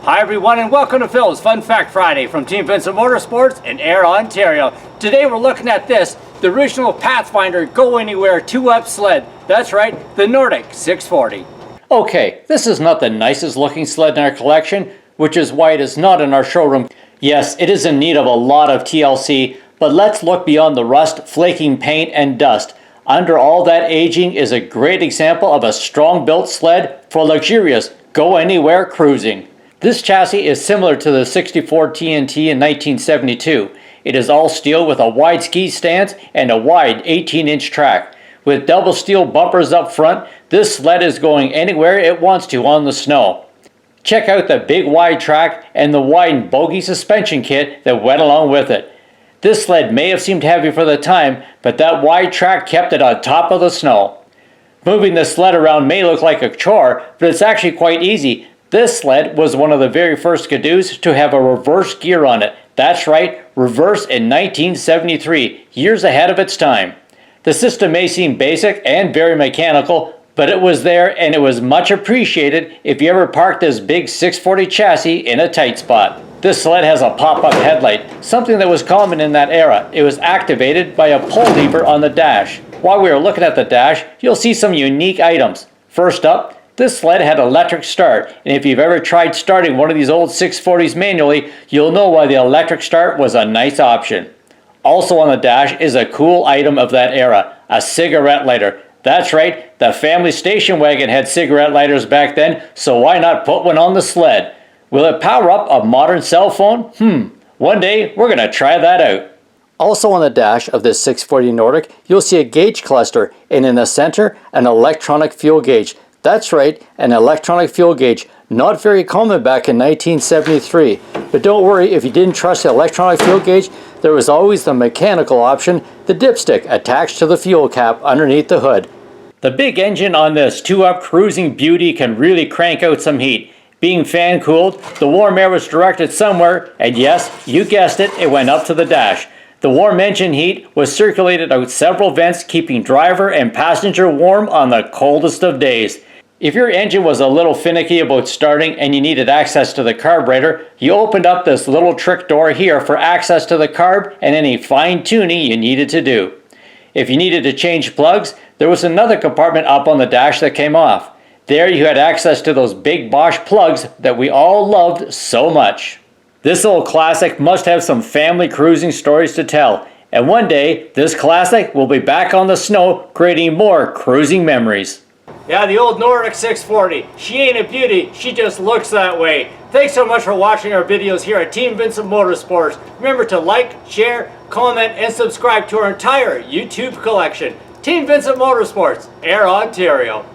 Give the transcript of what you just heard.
Hi everyone and welcome to Phil's Fun Fact Friday from Team Vincent Motorsports in Ayr, Ontario. Today we're looking at this, the original Pathfinder Go Anywhere 2-up sled. That's right, the Nordic 640. Okay, this is not the nicest looking sled in our collection, which is why it is not in our showroom. Yes, it is in need of a lot of TLC, but let's look beyond the rust, flaking paint, and dust. Under all that aging is a great example of a strong built sled for luxurious go anywhere cruising. This chassis is similar to the 64 TNT in 1972. It is all steel with a wide ski stance and a wide 18-inch track. With double steel bumpers up front, this sled is going anywhere it wants to on the snow. Check out the big wide track and the wide bogie suspension kit that went along with it. This sled may have seemed heavy for the time, but that wide track kept it on top of the snow. Moving the sled around may look like a chore, but it's actually quite easy. This sled was one of the very first Ski-Doos to have a reverse gear on it. That's right, reverse in 1973, years ahead of its time. The system may seem basic and very mechanical, but it was there and it was much appreciated if you ever parked this big 640 chassis in a tight spot. This sled has a pop-up headlight, something that was common in that era. It was activated by a pull lever on the dash. While we are looking at the dash, you'll see some unique items. First up, this sled had electric start, and if you've ever tried starting one of these old 640s manually, you'll know why the electric start was a nice option. Also on the dash is a cool item of that era, a cigarette lighter. That's right, the family station wagon had cigarette lighters back then, so why not put one on the sled? Will it power up a modern cell phone? One day we're going to try that out. Also on the dash of this 640 Nordic, you'll see a gauge cluster, and in the center, an electronic fuel gauge. That's right, an electronic fuel gauge. Not very common back in 1973. But don't worry, if you didn't trust the electronic fuel gauge, there was always the mechanical option, the dipstick attached to the fuel cap underneath the hood. The big engine on this 2-up cruising beauty can really crank out some heat. Being fan cooled, the warm air was directed somewhere, and yes, you guessed it, it went up to the dash. The warm engine heat was circulated out several vents, keeping driver and passenger warm on the coldest of days. If your engine was a little finicky about starting and you needed access to the carburetor, you opened up this little trick door here for access to the carb and any fine-tuning you needed to do. If you needed to change plugs, there was another compartment up on the dash that came off. There you had access to those big Bosch plugs that we all loved so much. This old classic must have some family cruising stories to tell, and one day this classic will be back on the snow creating more cruising memories. Yeah, the old Nordic 640. She ain't a beauty, she just looks that way. Thanks so much for watching our videos here at Team Vincent Motorsports. Remember to like, share, comment, and subscribe to our entire YouTube collection. Team Vincent Motorsports, Ayr, Ontario.